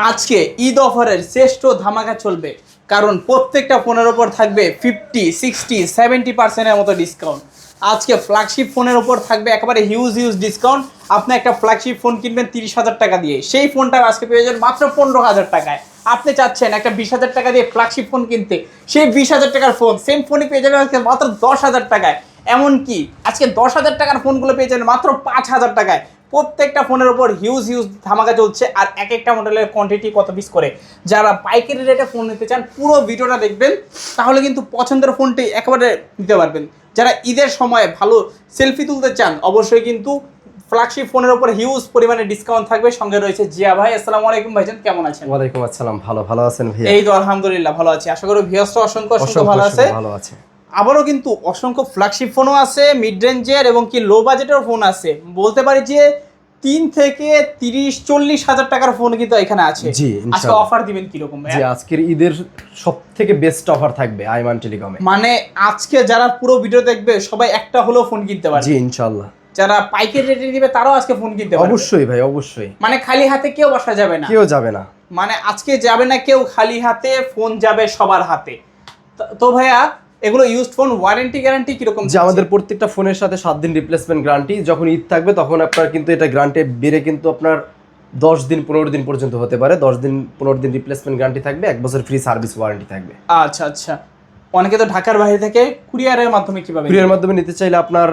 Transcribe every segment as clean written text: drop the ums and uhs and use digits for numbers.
আজকে ঈদ অফারের শ্রেষ্ঠ ধামাকা চলবে, কারণ প্রত্যেকটা ফোনের ওপর থাকবে 50, 60, 70% মতো ডিসকাউন্ট। আজকে ফ্ল্যাগশিপ ফোনের ওপর থাকবে একেবারে হিউজ ডিসকাউন্ট। আপনি একটা ফ্ল্যাগশিপ ফোন কিনবেন 30,000 টাকা দিয়ে, সেই ফোনটা আজকে পেয়ে যাবেন মাত্র 15,000 টাকায়। আপনি চাচ্ছেন একটা 20,000 টাকা দিয়ে ফ্ল্যাগশিপ ফোন কিনতে, সেই 20,000 টাকার ফোন সেম ফোনই পেয়ে যাবেন আজকে মাত্র 10,000 টাকায়। এমনকি আজকে 10,000 টাকার ফোনগুলো পেয়ে যাবেন মাত্র 5,000 টাকায়। প্রত্যেকটা ফোনের ওপর হিউজ ধামাকা চলছে, আর এক একটা মডেলের কোয়ান্টিটি কত পিস করে। যারা পাইকারি রেটে ফোন নিতে চান পুরো ভিডিওটা দেখবেন, তাহলে কিন্তু পছন্দের ফোনটি একেবারে নিতে পারবেন। যারা ঈদের সময় ভালো সেলফি তুলতে চান, অবশ্যই কিন্তু ফ্ল্যাগশিপ ফোনের উপর হিউজ পরিমাণে ডিসকাউন্ট থাকবে। সঙ্গে রয়েছে জিয়া ভাই। আসসালামু আলাইকুম ভাইজান, কেমন আছেন? ওয়ালাইকুম আসসালাম। ভালো আছেন ভাই? এই তো আলহামদুলিল্লাহ ভালো আছি। আশা করি ভিউয়ার্সরা অসংখ্য ভালো আছে। আবারও কিন্তু অসংখ্য ফ্ল্যাগশিপ ফোনও আছে, মিড রেঞ্জের এবং কি লো বাজেটের ফোন আছে। বলতে পারি যে 3 থেকে 30-40 হাজার টাকার ফোন কিন্তু এখানে আছে। জি, আজকে অফার দিবেন কি রকম ভাই? জি, আজকের ঈদের সবথেকে বেস্ট অফার থাকবে আইমান টেলিকমে। মানে আজকে যারা পুরো ভিডিও দেখবে সবাই একটা হলেও ফোন কিনতে পারবে। জি ইনশাআল্লাহ। যারা পাইকারি রেটে দিবে তারাও আজকে ফোন কিনতে পারবে। অবশ্যই ভাই, অবশ্যই। মানে খালি হাতে কেউ বসা যাবে না। কেউ যাবে না। মানে আজকে যাবে না কেউ খালি হাতে, ফোন যাবে সবার হাতে। তো ভাইয়া, এগুলো ইউজড ফোন ওয়ারেন্টি গ্যারান্টি কিরকম? যে আমাদের প্রত্যেকটা ফোনের সাথে 7 দিন রিপ্লেসমেন্ট গ্যারান্টি। যখন ঈদ থাকবে তখন আপনার কিন্তু এটা গ্যারান্টি বেড়ে কিন্তু আপনার 10 দিন 15 দিন পর্যন্ত হতে পারে। 10 দিন 15 দিন রিপ্লেসমেন্ট গ্যারান্টি থাকবে, 1 বছর ফ্রি সার্ভিস ওয়ারেন্টি থাকবে। আচ্ছা। অনেকে তো ঢাকার বাইরে থেকে কুরিয়ারের মাধ্যমে কিভাবে? কুরিয়ারের মাধ্যমে নিতে চাইলে আপনার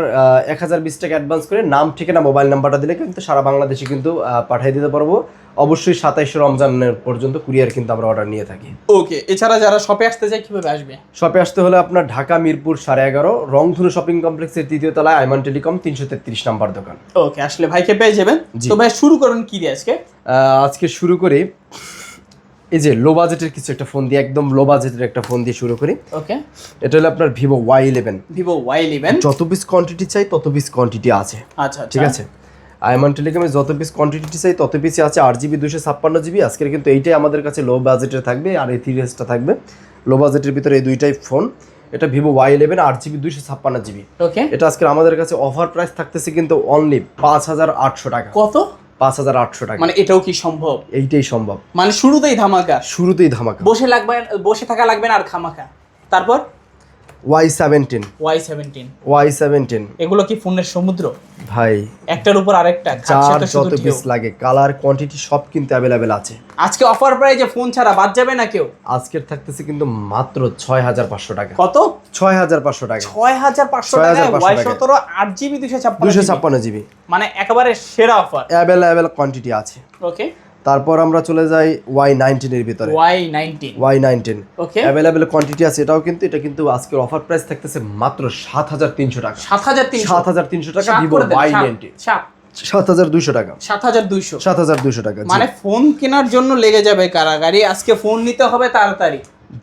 1020 টাকা অ্যাডভান্স করে নাম ঠিকানা মোবাইল নাম্বারটা দিলে কিন্তু সারা বাংলাদেশে কিন্তু পাঠিয়ে দিতে পারবো। অবশ্যই 27 রমজানের পর্যন্ত কুরিয়ার কিন্তু আমরা অর্ডার নিয়ে থাকি। ওকে, এছাড়া যারা শপে আসতে চায় কিভাবে আসবে? শপে আসতে হলে আপনার ঢাকা মিরপুর 11.5 রংধনু শপিং কমপ্লেক্সের 3য় তলায় আইমান টেলিকম 333 নাম্বার দোকান। ওকে, আসলে ভাইকে পেয়ে যাবেন। তো ভাই শুরু করুন কি দিয়ে আজকে? আজকে শুরু করি এই যে লো বাজেটের কিছু একটা ফোন দিয়ে, একদম লো বাজেটের একটা ফোন দিয়ে শুরু করি। ওকে, এটা হলো আপনার ভিভো Y11। ভিভো Y11 যত পিস কোয়ান্টিটি চাই তত পিস কোয়ান্টিটি আছে। আচ্ছা, ঠিক আছে। আইমান টেলিকমে যত পিস কোয়ান্টিটি চাই তত পিসই আছে। 8GB 256GB আজকের কিন্তু এইটাই আমাদের কাছে লো বাজেটের থাকবে, আর এই 3Sটা থাকবে লো বাজেটের ভিতরে। এই দুইটাই ফোন। এটা ভিভো Y11 8GB 256GB। ওকে, এটা আজকে আমাদের কাছে অফার প্রাইস থাকতেছে কিন্তু অনলি 5,800 টাকা। কত? 5,800 টাকা। মানে এটাও কি সম্ভব? এইটাই সম্ভব। মানে শুরুতেই ধামাকা? শুরুতেই ধামাকা। বসে থাকা লাগবে না আর খামাকা। তারপর Y17 এগুলো কি ফোনের সমুদ্র ভাই? একটার উপর আরেকটা, যার যত পিস লাগে, কালার কোয়ান্টিটি সব কিন্তু অ্যাভেলেবেল আছে। আজকে অফার প্রাইজে ফোন ছাড়া বাদ যাবে না কেউ। আজকের থাকতেছে কিন্তু মাত্র 6,500 টাকা। কত? 6,500 টাকা। 6,500 টাকায় Y17 8GB 256GB। মানে একেবারে সেরা অফার, অ্যাভেলেবেল কোয়ান্টিটি আছে। ওকে, তারপর আমরা চলে যাই Y19 এর ভিতরে। Y19 ওকে, অ্যাভেলেবেল কোয়ান্টিটি আছে। এটা কিন্তু আজকের অফার প্রাইস থাকতেছে মাত্র 7,300 টাকা। 7,300 টাকা ভিভো Y19। 7,200 টাকা। 7,200 টাকা। মানে ফোন কেনার জন্য লেগে যাবে কারাগারি। আজকে ফোন নিতে হবে তাড়াতাড়ি।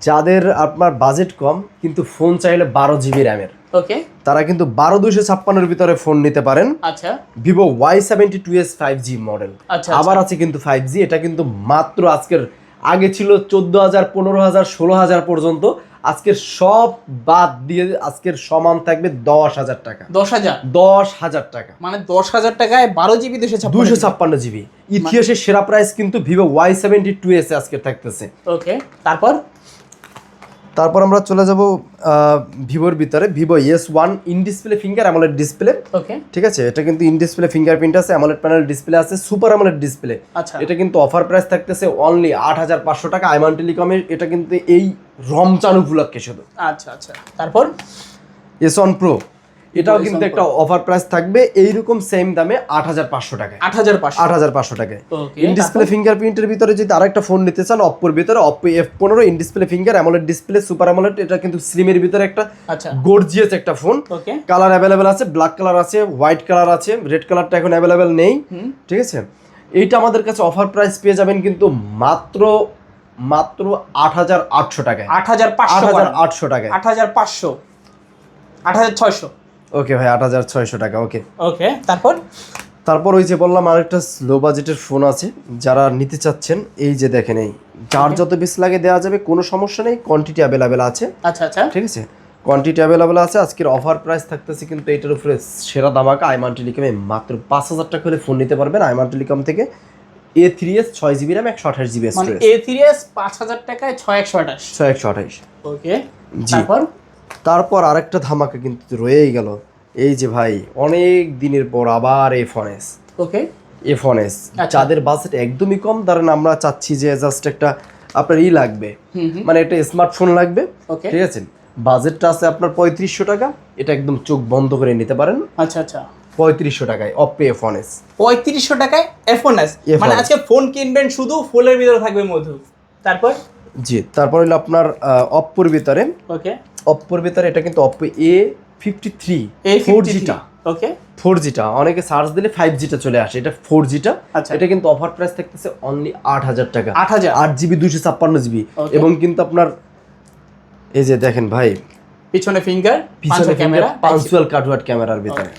যাদের আপনার বাজেট কম কিন্তু ফোন চাইলে 12GB র্যামের, ওকে, তারা কিন্তু 12,256 ভিতরে ফোন নিতে পারেন। আচ্ছা, ভিভো Y72s 5G মডেল। আচ্ছা, আবার আছে কিন্তু 5G। এটা কিন্তু মাত্র আজকের, আগে ছিল 14,000 15,000 16,000 পর্যন্ত। আজকের সব বাদ দিয়ে আজকের সমান থাকবে 10,000 টাকা। 10,000 টাকা। মানে 10,000 টাকায় 12GB 256GB। ইতিহাসের সেরা প্রাইস কিন্তু ভিভো Y72s আজকে থাকতেছে। ওকে, তারপর আমরা চলে যাব ভিভোর ভিতরে। Vivo S1 in display finger AMOLED display. Okay, ঠিক আছে। এটা কিন্তু ইন ডিসপ্লে ফিঙ্গারপ্রিন্ট আছে, অ্যামোলেড প্যানেল ডিসপ্লে আছে, সুপার অ্যামোলেড ডিসপ্লে। আচ্ছা, এটা কিন্তু অফার প্রাইস থাকতেছে অনলি 8,500 টাকা আইমান টেলিকমের। এটা কিন্তু এই রমজান উপলক্ষে শুধু। আচ্ছা। তারপর S1 Pro, এটাও কিন্তু একটা অফার প্রাইস থাকবে এইরকম সেম দামে 8,500 টাকায়। 8,500 টাকায় ইন ডিসপ্লে ফিঙ্গারপ্রিন্টের ভিতরে। যদি আরেকটা ফোন নিতে চান অপ্পোর ভিতরে, Oppo F15 in display finger AMOLED display super AMOLED. এটা কিন্তু স্লিমের ভিতরে একটা গর্জিয়াস একটা ফোন। কালার অ্যাভেলেবেল আছে, ব্ল্যাক কালার আছে, হোয়াইট কালার আছে, রেড কালারটা এখন অ্যাভেলেবেল নেই। ঠিক আছে। এইটা আমাদের কাছে অফার প্রাইস পেয়ে যাবেন কিন্তু মাত্র 8,800 টাকায়। 8,800 টাকায়। 8,600। ওকে ভাই, 8,600 টাকা। ওকে, তারপর ওই যে বললাম আরেকটা লো বাজেটের ফোন আছে, যারা নিতে চাচ্ছেন এই যে দেখেন, এই যার যত পিস লাগে দেওয়া যাবে, কোনো সমস্যা নেই। কোয়ান্টিটি অ্যাভেলেবেল আছে। আচ্ছা, ঠিক আছে। কোয়ান্টিটি অ্যাভেলেবেল আছে। আজকের অফার প্রাইস থাকতেছে কিন্তু এটার উপরে সেরা দামাকা আইমান টেলিকমে। মাত্র 5,000 টাকা হলে ফোন নিতে পারবেন আইমান টেলিকম থেকে। A3s 6GB RAM 128GB মানে স্টোরেজ। A3s 5000 টাকায় 6128 6128। ওকে। জি। তারপর আরেকটা ধামাকা কিন্তু রয়েই গেল, এই যে ভাই অনেক দিনের পর আবার A1s। ওকে। A1s আচ্ছা। যাদের বাজেট একদমই কম, ধরেন আমরা চাচ্ছি যে জাস্ট একটা আপনার লাগবে, মানে একটা স্মার্টফোন লাগবে, ওকে। ঠিক আছে, বাজেটটা আছে আপনার 3500 টাকা, এটা একদম চোখ বন্ধ করে নিতে পারেন। আচ্ছা আচ্ছা। 3500 টাকায় Oppo A1s। 3500 টাকায় A1s, মানে আজকে ফোন কিনবেন শুধু ফুলের ভিতরে থাকবে মধু। তারপর জি, তারপর হলো আপনার অপ্পোর ভিতরে, ওকে, অপ্পোর ভিতরে এটা কিন্তু Oppo A53 4Gটা। ওকে। 4Gটা অনেকে সার্চ দিলে 5Gটা চলে আসে, এটা 4Gটা। আচ্ছা। এটা কিন্তু অফার প্রাইস থাকতেছে অনলি 8000 টাকা। 8000 8GB 256GB। এবং কিন্তু আপনার এই যে দেখেন ভাই পিছনে ফিঙ্গার, পিছনে ক্যামেরা, পাঁচওয়াল কাটওয়ার্ড ক্যামেরার ভিতরে।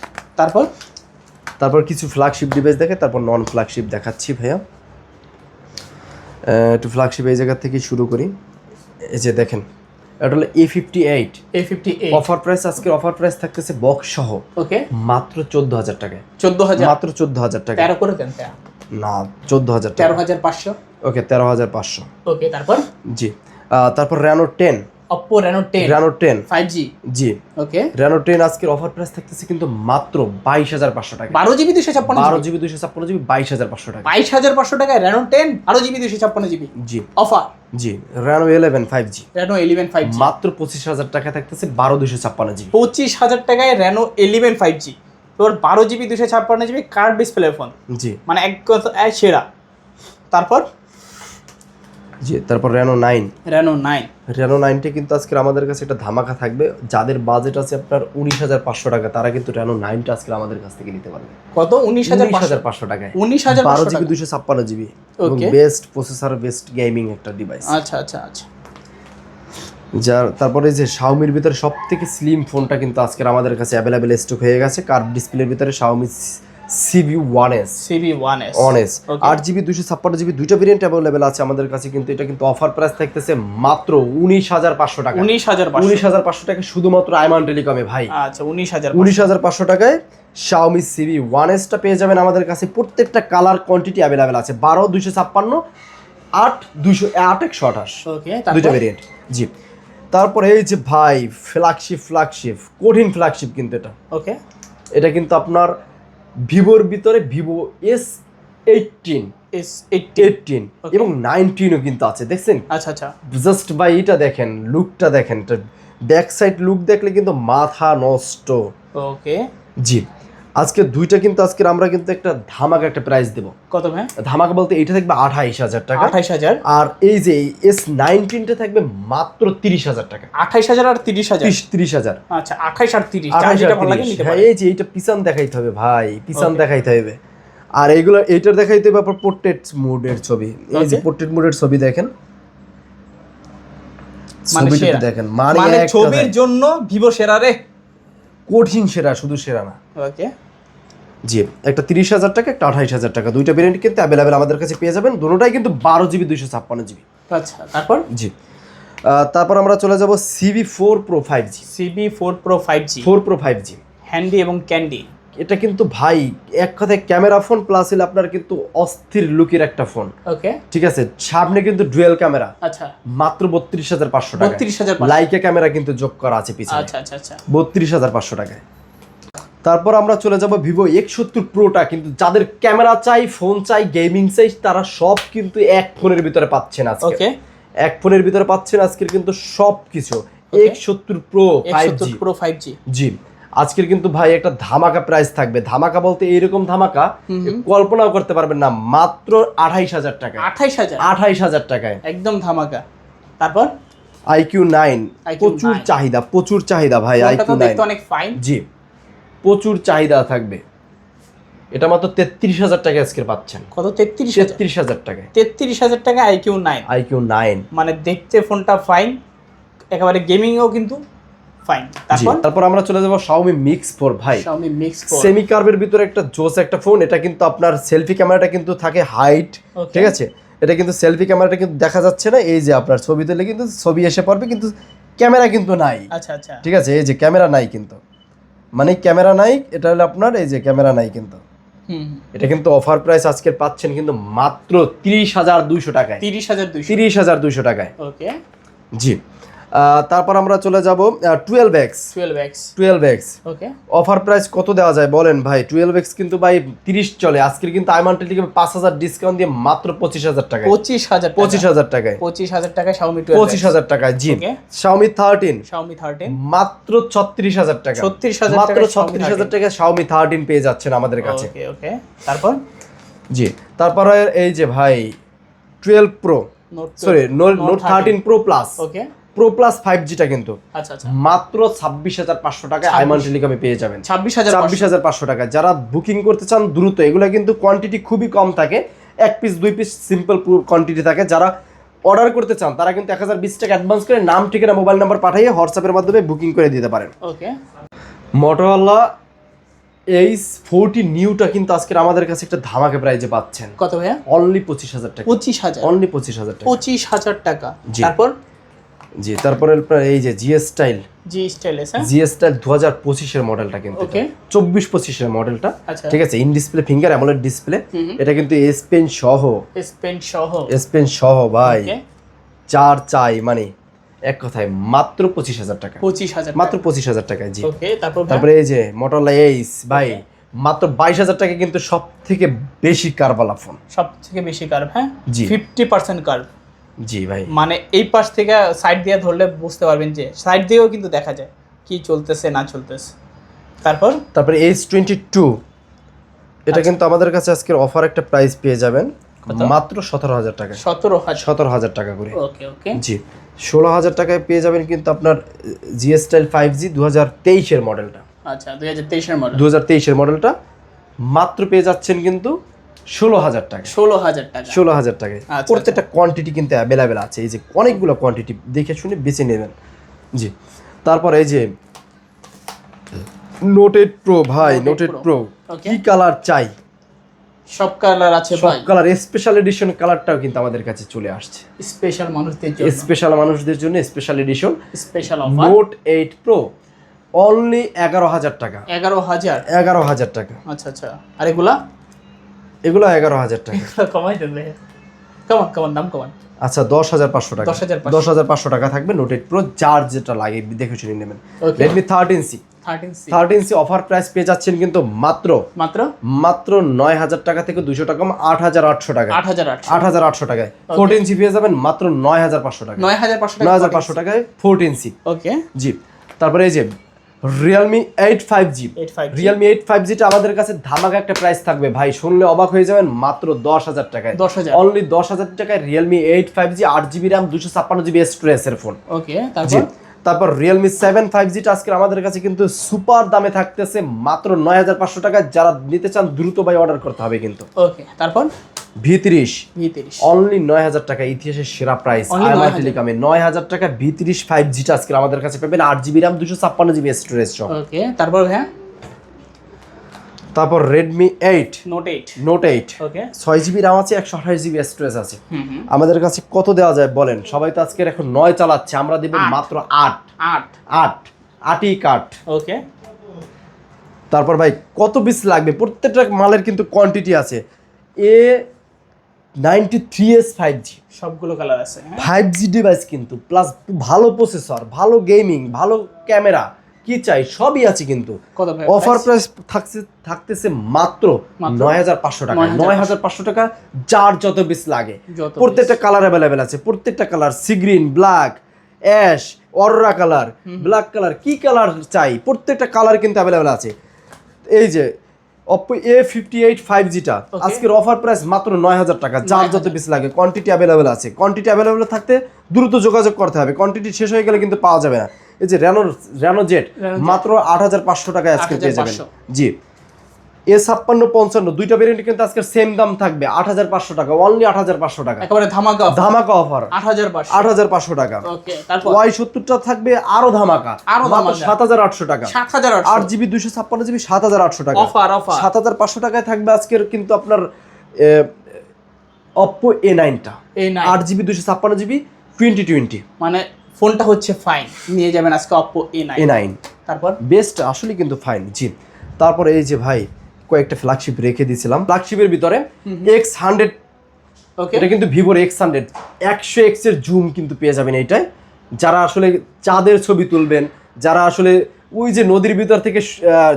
তারপর কিছু ফ্ল্যাগশিপ ডিভাইস দেখে, তারপর নন ফ্ল্যাগশিপ দেখাচ্ছি ভাইয়া। একটু ফ্ল্যাগশিপ এই জায়গা থেকে শুরু করি। এই যে দেখেন এটা হলো A58। অফার প্রাইস, আজকের অফার প্রাইস থাকতেছে বক্স সহ ওকে মাত্র 14000 টাকায়। 14000 মাত্র 14000 টাকা। 13 করে দেন না 14000 টাকা। 13500। ওকে 13500। ওকে। তারপর জি। তারপর Reno 10, Oppo Reno 10 5G। জি। ওকে। Reno 10 আজকের অফার প্রাইস থাকতেছে কিন্তু মাত্র 22500 টাকা। 12GB 256GB 12GB 256GB 22500 টাকা। 22500 টাকায় Reno 10 12GB 256GB। জি অফার। জি। Reno 11 5G Reno 11 5G মাত্র 25000 টাকা থাকতেছে 12256GB। 25000 টাকায় Reno 11 5G, তোর 12GB 256GB curve display phone. জি। মানে এক কথা সেরা। তারপর জি, তারপর Reno 9। Reno 9টা কিন্তু আজকে আমাদের কাছে একটা ধামাকা থাকবে, যাদের বাজেট আছে আপনার 19500 টাকা, তারা কিন্তু Reno 9টা আজকে আমাদের কাছ থেকে নিতে পারবে। কত? 19500 টাকায়। 19500 12GB 256GB এবং ওকে। বেস্ট প্রসেসর, বেস্ট গেমিং একটা ডিভাইস। আচ্ছা আচ্ছা আচ্ছা। যার তারপরে যে Xiaomi-র ভিতরে সবথেকে স্লিম ফোনটা কিন্তু আজকে আমাদের কাছে অ্যাভেলেবেল স্টক হয়ে গেছে, কার্ভ ডিসপ্লের ভিতরে Xiaomi CV1s। 1s 8GB 256GB দুইটা ভেরিয়েন্ট অ্যাভেলেবেল আছে আমাদের কাছে, কিন্তু এটা কিন্তু অফার প্রাইস থাকতেছে মাত্র 19500 টাকা। 19500 টাকা শুধুমাত্র আইমান টেলিকমে ভাই। আচ্ছা 19500 19500 টাকায় Xiaomi CV1s টা পেয়ে যাবেন আমাদের কাছে। প্রত্যেকটা কালার কোয়ান্টিটি অ্যাভেলেবেল আছে, 12 256 8 128। ওকে। দুইটা ভেরিয়েন্ট। জি। তারপরে এই যে ভাই ফ্ল্যাগশিপ কঠিন ফ্ল্যাগশিপ কিন্তু এটা। ওকে। এটা কিন্তু আপনার ভিভোর ভিতরে Vivo S18 এবং 19ও কিন্তু আছে, দেখছেন? আচ্ছা আচ্ছা। জাস্ট ভাই এটা দেখেন, লুকটা দেখেন, এটা ব্যাক সাইড লুক দেখলে কিন্তু মাথা নষ্ট। ওকে। জি। আজকে দুইটা কিন্তু আজকের আমরা কিন্তু একটা ধামাকা একটা প্রাইস দেব। কত ভাই? ধামাকা বলতে এটা থাকবে 28000 টাকা। 28000। আর এই যে S19টা থাকবে মাত্র 30000 টাকা। 28000 আর 30000। 30000। আচ্ছা 28 আর 30 যেটা ভালো লাগে নিতে পারেন। এই যে এটা পিছন দেখাইতে হবে ভাই, পিছন দেখাইতে হবে। আর এইগুলো এইটার দেখাইতে হবে আপনার পোর্ট্রেট মোডের ছবি। এই যে পোর্ট্রেট মোডের ছবি দেখেন, ছবিটা দেখেন, মানে ছবির জন্য ভিভো সেরা রে, কঠিন সেরা, শুধু সেরা না। ওকে। জি, একটা 30000 টাকা, একটা 28000 টাকা, দুইটা ভেরিয়েন্ট কিন্তু অ্যাভেলেবেল আমাদের কাছে পেয়ে যাবেন। দুটোটাই কিন্তু 12GB 256GB। আচ্ছা। তারপর জি। তারপর আমরা চলে যাব CV4 Pro 5G। CV4 Pro 5G 4 Pro 5G handy এবং ক্যান্ডি। এটা কিন্তু ভাই এক কথায় ক্যামেরা ফোন প্লাস হলে আপনার কিন্তু অস্থির লুকের একটা ফোন। ওকে। ঠিক আছে, সামনে কিন্তু ডুয়েল ক্যামেরা। আচ্ছা। মাত্র 32500 টাকা। 32500। লাইকা ক্যামেরা কিন্তু যোগ করা আছে পিছনে। আচ্ছা আচ্ছা আচ্ছা। 32500 টাকায়। তারপর আমরা চলে যাব Vivo X70 Proটা, কিন্তু যাদের ক্যামেরা চাই, ফোন চাই, গেমিং চাই, তারা সব কিন্তু এক ফোনের ভিতরে পাচ্ছেন আজকে। ওকে। এক ফোনের ভিতরে পাচ্ছেন আজকের কিন্তু সবকিছু। X70 Pro 5G। জি। আজকের কিন্তু ভাই একটা ধামাকা প্রাইস থাকবে। ধামাকা বলতে এইরকম ধামাকা কল্পনাও করতে পারবেন না, মাত্র 28000 টাকা। 28000 টাকায় একদম ধামাকা। তারপর IQ9 প্রচুর চাহিদা ভাই। IQ9 দেখতে অনেক ফাইন। জি, প্রচুর চাহিদা থাকবে। এটা মাত্র 33000 টাকা আজকের পাচ্ছেন। কত? 33000 টাকায়। 33000 টাকা IQ9। মানে দেখতে ফোনটা ফাইন, একেবারে গেমিংও কিন্তু ফাইন। তারপর আমরা চলে যাব Xiaomi Mix 4 ভাই। Xiaomi Mix 4 সেমি কার্ভের ভিতরে একটা জোস একটা ফোন। এটা কিন্তু আপনার সেলফি ক্যামেরাটা কিন্তু থাকে হাইট, ঠিক আছে? এটা কিন্তু সেলফি ক্যামেরাটা কিন্তু দেখা যাচ্ছে না, এই যে আপনার ছবি তুললে কিন্তু ছবি এসে পড়বে, কিন্তু ক্যামেরা কিন্তু নাই। আচ্ছা আচ্ছা। ঠিক আছে, এই যে ক্যামেরা নাই কিন্তু, মানে ক্যামেরা নাই, এটা হলো আপনার এই যে ক্যামেরা নাই কিন্তু। এটা কিন্তু অফার প্রাইস আজকে পাচ্ছেন কিন্তু মাত্র 30,200 টাকায়। 30,200 টাকায়। ওকে জি। তারপর আমরা চলে যাব 12x। ওকে অফার প্রাইস কত দেওয়া যায় বলেন ভাই? 12x কিন্তু ভাই 30 চলে, আজকের কিন্তু আইমান টেলিকমে 5,000 ডিসকাউন্ট দিয়ে মাত্র 25,000 টাকায়। 25,000 টাকায়। 25,000 টাকায় Xiaomi 12x। 25,000 টাকায়। জি। Xiaomi 13 মাত্র 36,000 টাকা। 36,000 মাত্র 36,000 টাকায় Xiaomi 13 পেয়ে যাচ্ছেন আমাদের কাছে। ওকে তারপর জি। তারপরে এই যে ভাই 12 Pro, sorry Note 13 Pro Plus। ওকে Pro Plus 5G টা কিন্তু আচ্ছা মাত্র 26,500 টাকায় আইমান টেলিকমে পেয়ে যাবেন। 26,500 টাকা। যারা বুকিং করতে চান দ্রুত, এগুলা কিন্তু কোয়ান্টিটি খুবই কম থাকে, 1 পিস 2 পিস সিম্পল কোয়ান্টিটি থাকে। যারা অর্ডার করতে চান তারা কিন্তু 1020 টাকা অ্যাডভান্স করে নাম, ঠিকানা, মোবাইল নাম্বার পাঠিয়ে হোয়াটসঅ্যাপের মাধ্যমে বুকিং করে দিতে পারেন। ওকে Motorola Ace40 নিউটা কিন্তু আজকে আমাদের কাছে একটা ধামাকা প্রাইজে পাচ্ছেন। কত ভাইয়া? অনলি 25,000 টাকা। 25,000 অনলি 25,000 টাকা। 25,000 টাকা। জি। তারপর জি। তারপরে এই যে জি স্টাইল 2025 এর মডেলটা কিন্তু, ওকে 24-25 এর মডেলটা, আচ্ছা। ঠিক আছে। In display finger AMOLED display, এটা কিন্তু এস পেন সহ ভাই। ওকে চার চাই মানে এক কথায় মাত্র 25,000 টাকা। 25,000 মাত্র 25,000 টাকায়। জি। ওকে তারপরে এই যে Motorola Ace ভাই মাত্র 22,000 টাকা কিন্তু সবথেকে বেশি কার্ভওয়ালা ফোন। সবথেকে বেশি কার্ভ, হ্যাঁ জি। 50% কার্ভ। জি ভাই। মানে এই পাশ থেকে সাইড দিয়ে ধরলে বুঝতে পারবেন যে সাইড দিয়েও কিন্তু দেখা যায় কি চলতেছে না চলতেছে। তারপরে Ace22 এটা কিন্তু আমাদের কাছে আজকের অফার একটা প্রাইস পেয়ে যাবেন মাত্র 17,000 টাকা। 17,000 টাকা করে। ওকে জি। 16,000 টাকায় পেয়ে যাবেন কিন্তু আপনার জি স্টাইল 5G 2023 এর মডেলটা। আচ্ছা 2023 এর মডেল। 2023 এর মডেলটা মাত্র পেয়ে যাচ্ছেন কিন্তু 16,000 টাকা। 16,000 টাকায়। আচ্ছা, প্রত্যেকটা কোয়ান্টিটি কিন্তু অ্যাভেলেবেল আছে, এই যে অনেকগুলো কোয়ান্টিটি দেখে শুনে বেছে নেবেন। জি। তারপর এই যে Note 8 Pro ভাই, Note 8 Pro কি কালার চাই? সব কালার আছে ভাই। সব কালার, স্পেশাল এডিশন কালারটাও কিন্তু আমাদের কাছে চলে আসছে। স্পেশাল মানুষদের জন্য special edition, special offer. Note 8 Pro only 11,000 টাকা। 11,000 টাকা। আচ্ছা আর এগুলো 11,000 টাকা। কমাই দেন ভাই। কমান দাম কমান। আচ্ছা 10,500 টাকা। 10,500 টাকা থাকবে Note 8 Pro, যার যেটা লাগে দেখে শুনে নেবেন। Redmi 13C অফার প্রাইস পেয়ে যাচ্ছেন কিন্তু মাত্র 9,000 টাকা থেকে 200 টাকা কম 8,800 টাকা। 8,800 টাকায় 14C পেয়ে যাবেন মাত্র 9,500 টাকা। 9,500 টাকায় 14C। ওকে জি। তারপরে এই যে Realme 8 5G টা আমাদের কাছে ধামাকা একটা প্রাইস থাকবে ভাই, শুনলে অবাক হয়ে যাবেন, মাত্র 10,000 টাকায়। 10,000 অনলি 10,000 টাকায় Realme 8 5G 8GB RAM 256GB স্টোরেজের ফোন। ওকে তারপর Realme 7 5G টা আজকে আমাদের কাছে কিন্তু সুপার দামে থাকতেছে মাত্র 9,500 টাকায়। যারা নিতে চান দ্রুত ভাই অর্ডার করতে হবে কিন্তু। ওকে তারপর V30 অনলি 9,000 টাকা, ইতিহাসের সেরা প্রাইস। আইমান টেলিকমে 9,000 টাকা V30 5G টা আজকে আমাদের কাছে পাবেন 8GB RAM 256GB স্টোরেজ সহ। ওকে তারপর Redmi 8 Note 8 ওকে 6GB RAM আছে, 128GB স্টোরেজ আছে। আমাদের কাছে কত দেওয়া যায় বলেন? সবাই তো আজকে এখন 9 চালাচ্ছে, আমরা দেব মাত্র 8 কাট। ওকে তারপর ভাই কত পিস লাগবে? প্রত্যেকটা মালের কিন্তু কোয়ান্টিটি আছে। A93s 5G সবগুলো কালার আছে, 5G ডিভাইস কিন্তু, প্লাস ভালো প্রসেসর, ভালো গেমিং, ভালো ক্যামেরা, কি চাই সবই আছে কিন্তু। অফার প্রাইস থাকতেছে মাত্র 9,500 টাকা। 9,500 টাকা, যার যত পিস লাগে। প্রত্যেকটা কালার অ্যাভেলেবেল আছে, প্রত্যেকটা colour, sea green, black, ash, aurora colour, black colour, কি কালার চাই প্রত্যেকটা কালার কিন্তু অ্যাভেলেবেল আছে। এই যে Oppo A58 5G টা আজকের অফার প্রাইস মাত্র 9,000 টাকা, যার যত পিস লাগে। কোয়ান্টিটি অ্যাভেলেবেল আছে, কোয়ান্টিটি অ্যাভেলেবেল থাকতে দ্রুত যোগাযোগ করতে হবে, কোয়ান্টিটি শেষ হয়ে গেলে কিন্তু পাওয়া যাবে না। এই যে র্যানো জেট মাত্র 8,500 টাকায় আজকে পেয়ে যাবেন। জি। A56 দুইটা ভেরিয়েন্ট কিন্তু আজকে সেম দাম থাকবে 8,500 টাকা, অনলি 8,500 টাকা, একেবারে ধামাকা অফার 8,500 টাকা। ওকে তারপর Y70 টা থাকবে আরো ধামাকা, মাত্র 7,800 টাকা। 8GB 256GB 7,800 টাকা অফার 7,500 টাকায় থাকবে আজকের কিন্তু আপনার Oppo A9 টা 8GB 256GB 2020। মানে ফোনটা হচ্ছে ফাইন, নিয়ে যাবেন আজকে Oppo A9। তারপর বেস্ট আসলে কিন্তু ফাইন। জি। তারপর এই যে ভাই কয়েকটা ফ্ল্যাগশিপ রেখে দিয়েছিলাম। ফ্ল্যাগশিপের ভিতরে X100, ওকে এটা কিন্তু ভিভোর X100 100x এর জুম কিন্তু পেয়ে যাবেন এইটায়। যারা আসলে চাঁদের ছবি তুলবেন, যারা আসলে ওই যে নদীর ভিতর থেকে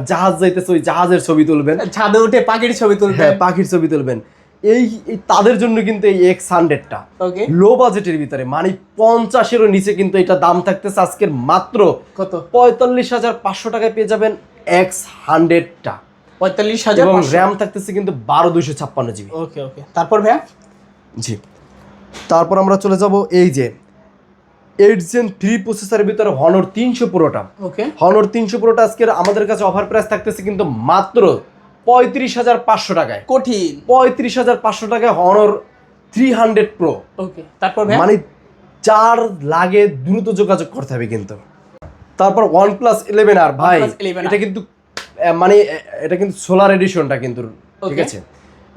জাহাজ যাইতেছে ওই জাহাজের ছবি তুলবেন, ছাদে উঠে পাখির ছবি তুলবেন, হ্যাঁ পাখির ছবি তুলবেন, এই তাদের জন্য কিন্তু এই X100টা ওকে লো বাজেটের ভিতরে মানে 50-এরও নিচে কিন্তু এটা দাম থাকতেছে আজকের মাত্র কত 45,500 টাকায় পেয়ে যাবেন X100টা। 45,000 এবং র্যাম থাকতেছে কিন্তু 12/256 জিবি। ওকে ওকে তারপর ভাইয়া জি, তারপর আমরা চলে যাব এই যে 8 Gen 3 প্রসেসরের ভিতরে Honor 300 Proটা। ওকে Honor 300 Proটা আজকের আমাদের কাছে অফার প্রাইস থাকতেছে কিন্তু মাত্র 35,500 টাকায়। কঠিন 35,500 টাকায় Honor 300 Pro। ওকে তারপর ভাইয়া মানে যার লাগে দ্রুত যোগাযোগ করতে হবে কিন্তু। তারপর OnePlus 11R ভাই, OnePlus 11R এটা কিন্তু মানে এটা কিন্তু সোলার এডিশনটা কিন্তু, ঠিক Okay. আছে।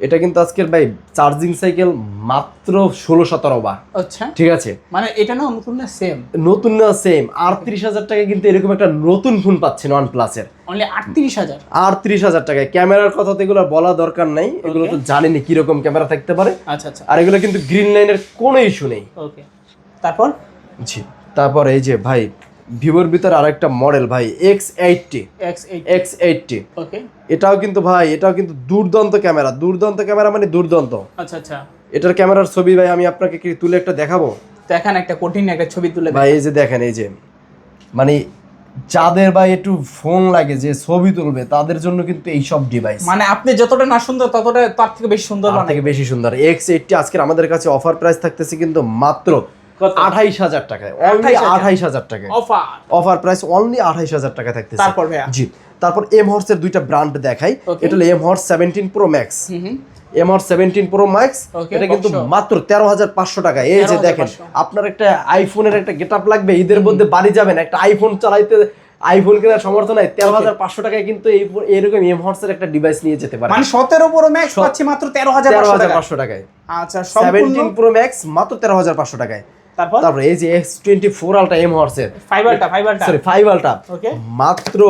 এটা কিন্তু আজকের ভাই চার্জিং সাইকেল মাত্র 16-17 বার, আচ্ছা ঠিক আছে। মানে এটা না নতুন না সেম নতুন না সেম। 38,000 টাকায় কিন্তু এরকম একটা নতুন ফোন পাচ্ছেন OnePlus এর, অনলি 38,000 38,000 টাকায়। ক্যামেরার কথা তো এগুলো বলা দরকার নাই, এগুলো তো জানেনই কিরকম ক্যামেরা থাকতে পারে। আচ্ছা আচ্ছা আর এগুলো কিন্তু গ্রিন লাইনের কোনো ইস্যু নেই। ওকে তারপর জি, তারপর এই যে ভাই ভিভোর ভিতর আরেকটা মডেল ভাই X80 X80 ওকে এটাও কিন্তু ভাই, এটাও কিন্তু দুর্দান্ত ক্যামেরা, দুর্দান্ত ক্যামেরা মানে দুর্দান্ত। আচ্ছা আচ্ছা এটার ক্যামেরার ছবি ভাই আমি আপনাকে কি তুলে একটা দেখাবো দেখেন একটা কঠিন একটা ছবি তুলে ভাই। এই যে দেখেন, এই যে মানে যাদের ভাই একটু ফোন লাগে যে ছবি তুলবে তাদের জন্য কিন্তু এই সব ডিভাইস, মানে আপনি যতটা না সুন্দর ততটা তার থেকে বেশি সুন্দর তার বানায় থেকে বেশি সুন্দর। X80 আজকের আমাদের কাছে অফার প্রাইস থাকতেছে কিন্তু মাত্র কত? 28,000 টাকায়, অনলি 28,000 টাকায় অফার অফার প্রাইস, অনলি 28,000 টাকা থাকতেছে। তারপর ভাইয়া? জি, তারপর M-Horse এর দুইটা ব্র্যান্ড দেখাই। Okay. এটা হলো M-Horse 17 Pro Max, হুম M-Horse 17 Pro Max। Okay, এটা কিন্তু কত? মাত্র 13,500 টাকায়। এই যে দেখেন, 13,500 আপনার একটা আইফোনের একটা গেটআপ লাগবে, ঈদের মধ্যে বাড়ি যাবেন, একটা আইফোন চালাইতে আইফোন কেনার সামর্থ্য নাই, 13,500 টাকায় কিন্তু এরকম M-Horse এর একটা ডিভাইস নিয়ে যেতে পারে মানে 17 Pro Max পাচ্ছি মাত্র 13,500 টাকায়। আচ্ছা সম্পূর্ণ 17 Pro Max মাত্র 13,500 টাকায়। তারপর এই যে S24 Ultra M-Horse এর ফাইবারটা সরি 5 Ultra ওকে মাত্র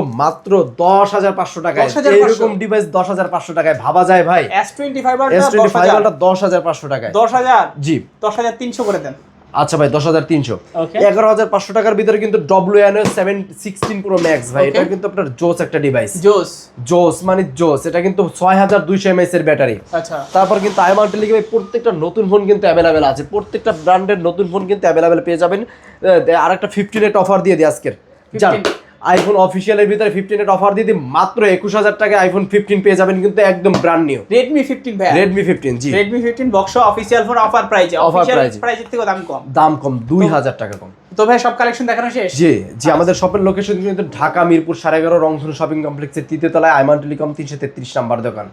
10,500 টাকায়। 10,500 এইরকম ডিভাইস 10,500 টাকায় ভাবা যায় ভাই? S25 টা S25 Ultra 10,500 টাকায়। 10,000 জি 10,300 করে দেন আচ্ছা ভাই 10,300। Okay. 11,500 টাকার ভিতরে কিন্তু WNO 16 Pro Max ভাই, Okay. এটা কিন্তু আপনার জোস একটা ডিভাইস, জোস জোস মানে জোস। এটা কিন্তু 6,200 mAh এর ব্যাটারি। আচ্ছা তারপর কিন্তু আইমান টেলিকমে প্রত্যেকটা নতুন ফোন কিন্তু অ্যাভেলেবেল আছে, প্রত্যেকটা ব্র্যান্ডের নতুন ফোন কিন্তু অ্যাভেলেবেল পেয়ে যাবেন। আর একটা 15 অফার দিয়ে দিই আজকের, জান 15 আইফোন অফিসিয়ালের ভিতরে 15 অফার দিয়ে দিই মাত্র 21,000 টাকায় আইফোন 15 পেয়ে যাবেন কিন্তু একদম ব্র্যান্ড নিউ। Redmi 15 ভাই Redmi 15 জি Redmi 15 box official phone offer প্রাইজে, Offer অফিশিয়াল price এ। প্রাইজের থেকে দাম কম। দাম কম, 2,000 টাকা কম। তো ভাই সব কালেকশন দেখানো শেষ? জি জি, আমাদের শপের লোকেশন কিন্তু ঢাকা মিরপুর 11.5 রংধনু শপিং কমপ্লেক্সের 3য় তলায় আইমান টেলিকম 333 নাম্বার দোকান।